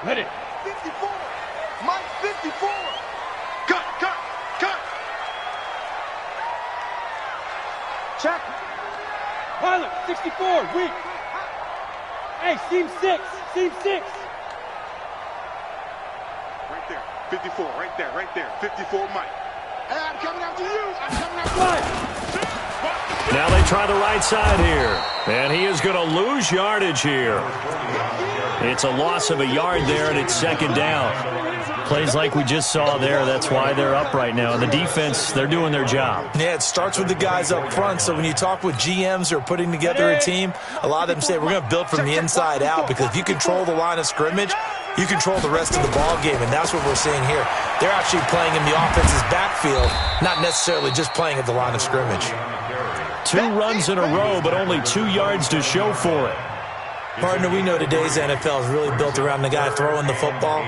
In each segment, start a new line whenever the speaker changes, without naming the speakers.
Ready.
54. Mike, 54. Cut.
Check. Pilot, 64, weak. Hey, seam 6.
Right there. 54, right there. 54, Mike. Hey, I'm coming after you.
Now they try the right side here. And he is going to lose yardage here. It's a loss of a yard there, and it's second down. Plays like we just saw there. That's why they're up right now. And the defense, they're doing their job.
Yeah, it starts with the guys up front. So when you talk with GMs who are putting together a team, a lot of them say we're going to build from the inside out, because if you control the line of scrimmage, you control the rest of the ball game, and that's what we're seeing here. They're actually playing in the offense's backfield, not necessarily just playing at the line of scrimmage.
2 runs in a row, but only 2 yards to show for it.
Partner, we know today's NFL is really built around the guy throwing the football.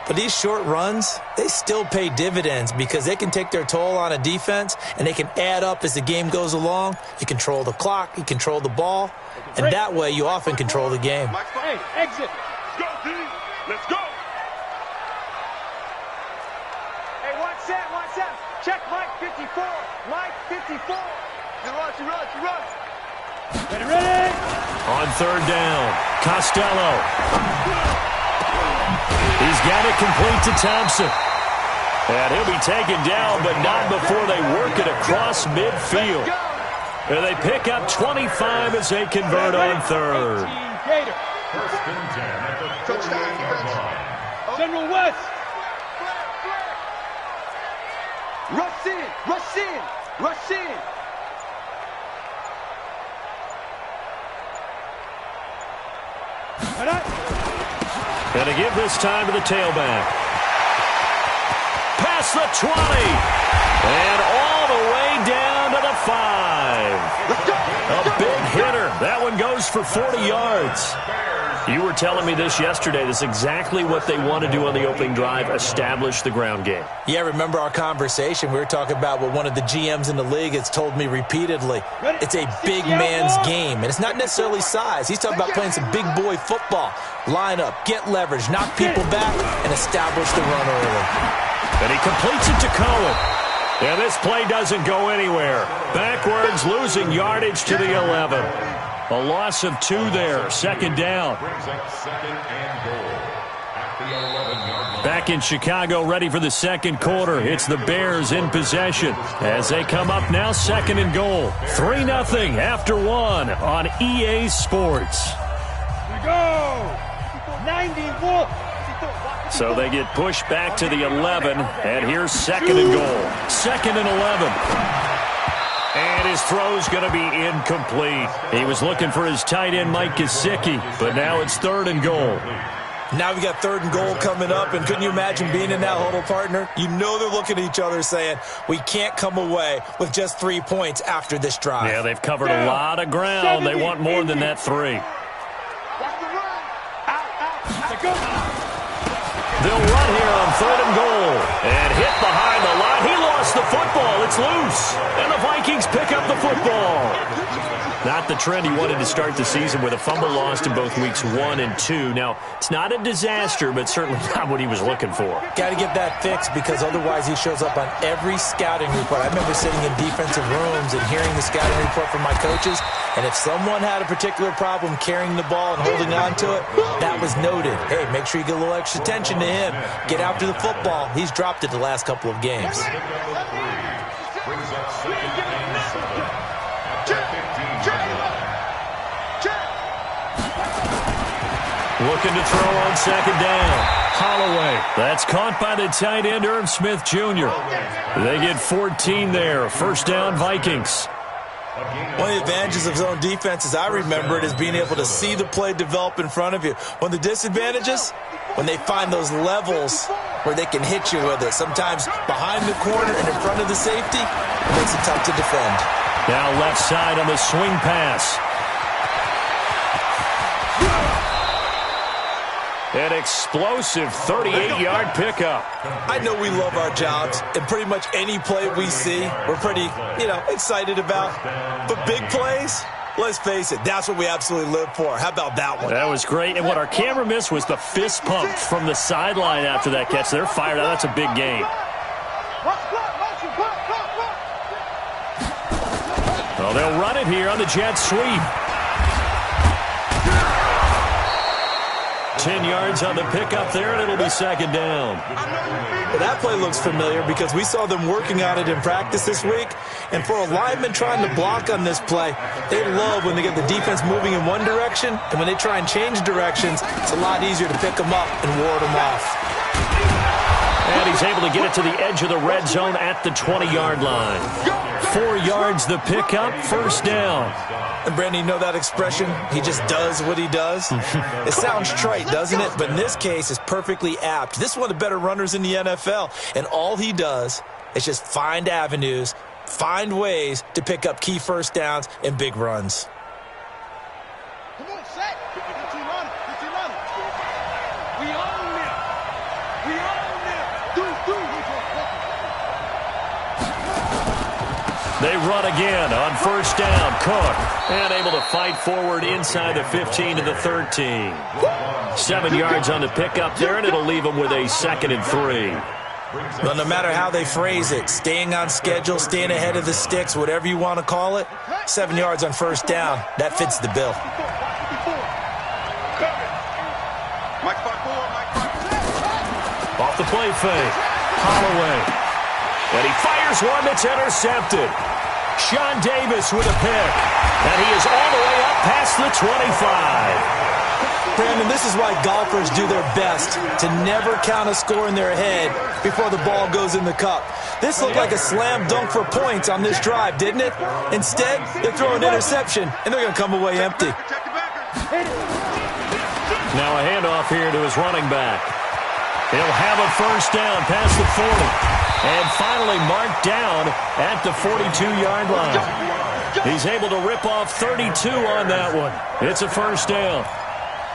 But these short runs, they still pay dividends, because they can take their toll on a defense, and they can add up as the game goes along. You control the clock, you control the ball, and that way you often control the game.
Hey, exit.
Go, D. Let's go.
Hey, one set. Check Mike, 54. Mike, 54.
You run.
Ready.
On third down, Costello. He's got it complete to Thompson. And he'll be taken down, but not before they work it across midfield. And they pick up 25 as they convert on third.
First and 10 at the 38-yard line. General West. Rush in.
And to give this time to the tailback. Past the 20. And all the way down to the 5. A big hitter. That one goes for 40 yards. You were telling me this yesterday. This is exactly what they want to do on the opening drive, establish the ground game.
Yeah, remember our conversation? We were talking about what one of the GMs in the league has told me repeatedly. It's a big man's game, and it's not necessarily size. He's talking about playing some big boy football. Line up, get leverage, knock people back, and establish the run early.
And he completes it to Cohen. And this play doesn't go anywhere. Backwards, losing yardage to the 11. A loss of 2 there. Second down. Back in Chicago, ready for the second quarter. It's the Bears in possession as they come up now, second and goal. 3-0 after 1 on EA Sports.
We go. 91.
So they get pushed back to the 11, and here's second and goal. Second and 11. And his throw's going to be incomplete. He was looking for his tight end, Mike Gesicki, but now it's third and goal.
Now we got third and goal coming up, and couldn't you imagine being in that huddle, partner? You know they're looking at each other saying, we can't come away with just 3 points after this drive.
Yeah, they've covered a lot of ground. They want more than that 3. They'll run here on third and goal. And hit behind the line. He lost the football. It's loose. And the Vikings pick up the football. Not the trend he wanted to start the season, with a fumble lost in both weeks 1 and 2. Now, it's not a disaster, but certainly not what he was looking for.
Got to get that fixed, because otherwise he shows up on every scouting report. I remember sitting in defensive rooms and hearing the scouting report from my coaches, and if someone had a particular problem carrying the ball and holding on to it, that was noted. Hey, make sure you get a little extra attention to him. Get after the football. He's dropped it the last couple of games.
Looking to throw on second down. Holloway. That's caught by the tight end, Irv Smith Jr. They get 14 there. First down, Vikings.
One of the advantages of zone defense, as I remember it, is being able to see the play develop in front of you. One of the disadvantages, when they find those levels where they can hit you with it. Sometimes behind the corner and in front of the safety, it makes it tough to defend.
Now left side on the swing pass. An explosive 38-yard pickup.
I know we love our jobs, and pretty much any play we see, we're pretty, excited about. But big plays, Let's face it, that's what we absolutely live for. How about that one?
That was great. And what our camera missed was the fist pump from the sideline after that catch. They're fired out. That's a big game. Well, they'll run it here on the jet sweep. 10 yards on the pickup there, and it'll be second down.
Well, that play looks familiar because we saw them working on it in practice this week. And for a lineman trying to block on this play, they love when they get the defense moving in one direction, and when they try and change directions, it's a lot easier to pick them up and ward them off.
And he's able to get it to the edge of the red zone at the 20-yard line. 4 yards the pickup, first down.
And, Brandon, you know that expression? He just does what he does? It sounds trite, doesn't it? But in this case, it's perfectly apt. This is one of the better runners in the NFL, and all he does is just find avenues, find ways to pick up key first downs and big runs.
Come on, set. Get you running. We own them.
They run again on first down. Cook, and able to fight forward inside the 15 to the 13. 7 yards on the pickup there, and it'll leave them with a 2nd and 3.
Well, no matter how they phrase it, staying on schedule, staying ahead of the sticks, whatever you want to call it, 7 yards on first down, that fits the bill.
Off the play fake, Holloway. And he fires one that's intercepted. Sean Davis with a pick. And he is all the way up past the 25.
Brandon, this is why golfers do their best to never count a score in their head before the ball goes in the cup. This looked like a slam dunk for points on this drive, didn't it? Instead, they throw an interception, and they're going to come away empty.
Now a handoff here to his running back. He'll have a first down past the 40. And finally marked down at the 42-yard line. He's able to rip off 32 on that one. It's a first down.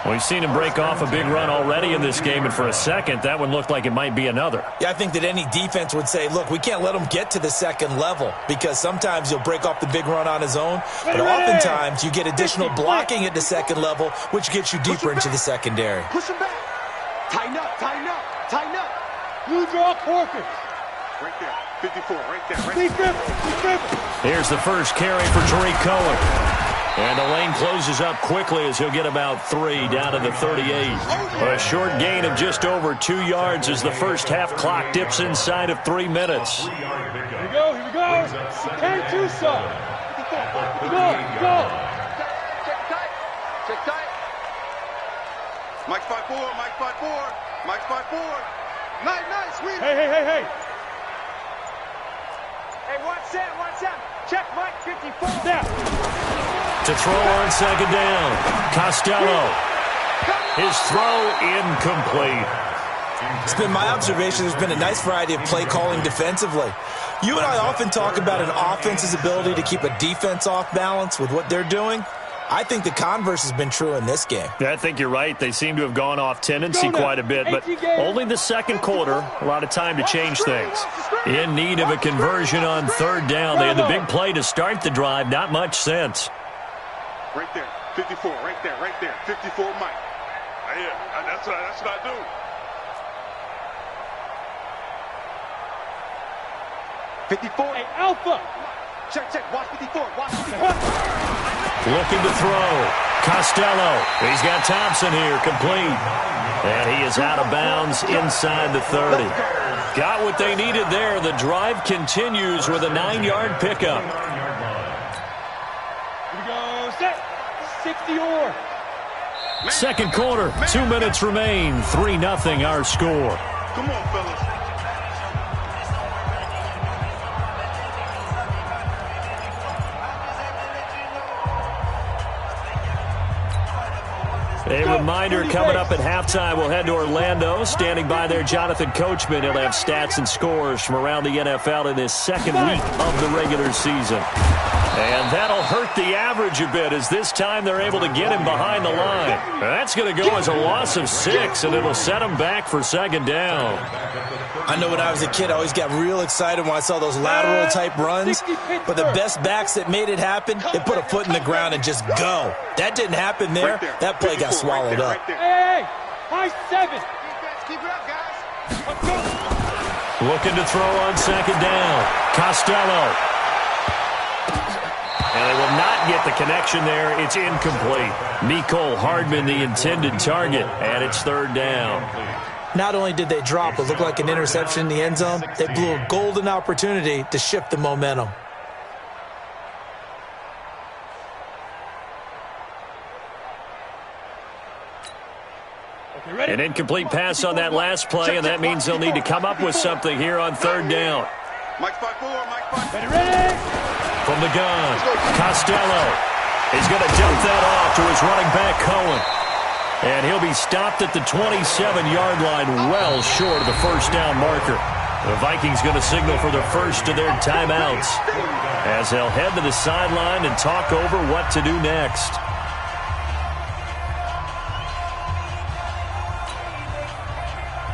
We've seen him break off a big run already in this game, and for a second, that one looked like it might be another.
Yeah, I think that any defense would say, look, we can't let him get to the second level because sometimes he'll break off the big run on his own, but oftentimes you get additional blocking at the second level, which gets you deeper into the secondary.
Push him back. Tighten up. You draw Corkins.
Right there. 54, right there.
Here's the first carry for Tariq Cohen. And the lane closes up quickly as he'll get about 3 down to the 38. A short gain of just over 2 yards as the first half clock dips inside of 3 minutes.
Here we go. Can't do so. Go.
Check tight. Mike's 5-4. Nice, sweet.
Hey. Hey, watch that. Check Mike 54. Step.
To throw on second down. Costello. His throw incomplete.
It's been my observation there's been a nice variety of play calling defensively. You and I often talk about an offense's ability to keep a defense off balance with what they're doing. I think the converse has been true in this game.
Yeah, I think you're right. They seem to have gone off tendency quite a bit, but only the second quarter, a lot of time to change things. In need of a conversion on third down. They had the big play to start the drive. Not much sense.
Right there. 54, right there. 54, Mike. Yeah, that's what I do.
Hey, Alpha. Check. Watch 54.
Looking to throw. Costello. He's got Thompson here, complete. And he is out of bounds inside the 30. Got what they needed there. The drive continues with a 9-yard pickup.
Here we go. Set. 60-or.
Second quarter, 2 minutes remain. 3-0 our score.
Come on, fellas.
A reminder coming up at halftime, we'll head to Orlando. Standing by there, Jonathan Coachman. He'll have stats and scores from around the NFL in this second week of the regular season. And that'll hurt the average a bit as this time they're able to get him behind the line. That's going to go as a loss of 6, and it'll set him back for second down.
I know when I was a kid, I always got real excited when I saw those lateral-type runs. But the best backs that made it happen, they put a foot in the ground and just go. That didn't happen there. That play got swallowed up.
Hey, high 7. Keep it up, guys. Let's go.
Looking to throw on second down. Costello. And they will not get the connection there. It's incomplete. Mecole Hardman, the intended target, and it's third down.
Not only did they drop what looked like an interception in the end zone, they blew a golden opportunity to shift the momentum.
An incomplete pass on that last play, and that means they'll need to come up with something here on third down.
Mike 5-4, Mike 5-4.
Ready?
From the gun, Costello. He's going to dump that off to his running back, Cohen. And he'll be stopped at the 27-yard line, well short of the first down marker. The Vikings going to signal for the first of their timeouts as they'll head to the sideline and talk over what to do next.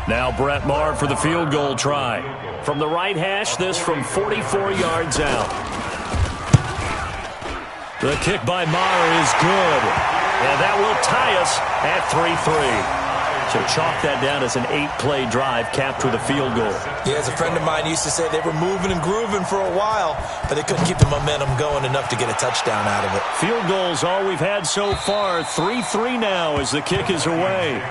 Now Brett Maher for the field goal try. From the right hash, this from 44 yards out. The kick by Maher is good. And that will tie us at 3-3. So chalk that down as an 8-play drive capped with a field goal.
Yeah, as a friend of mine used to say, they were moving and grooving for a while, but they couldn't keep the momentum going enough to get a touchdown out of it.
Field goals all we've had so far. 3-3 now as the kick is away.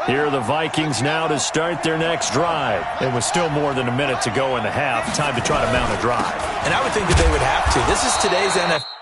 Here are the Vikings now to start their next drive. It was still more than a minute to go in the half. Time to try to mount a drive.
And I would think that they would have to. This is today's NFL.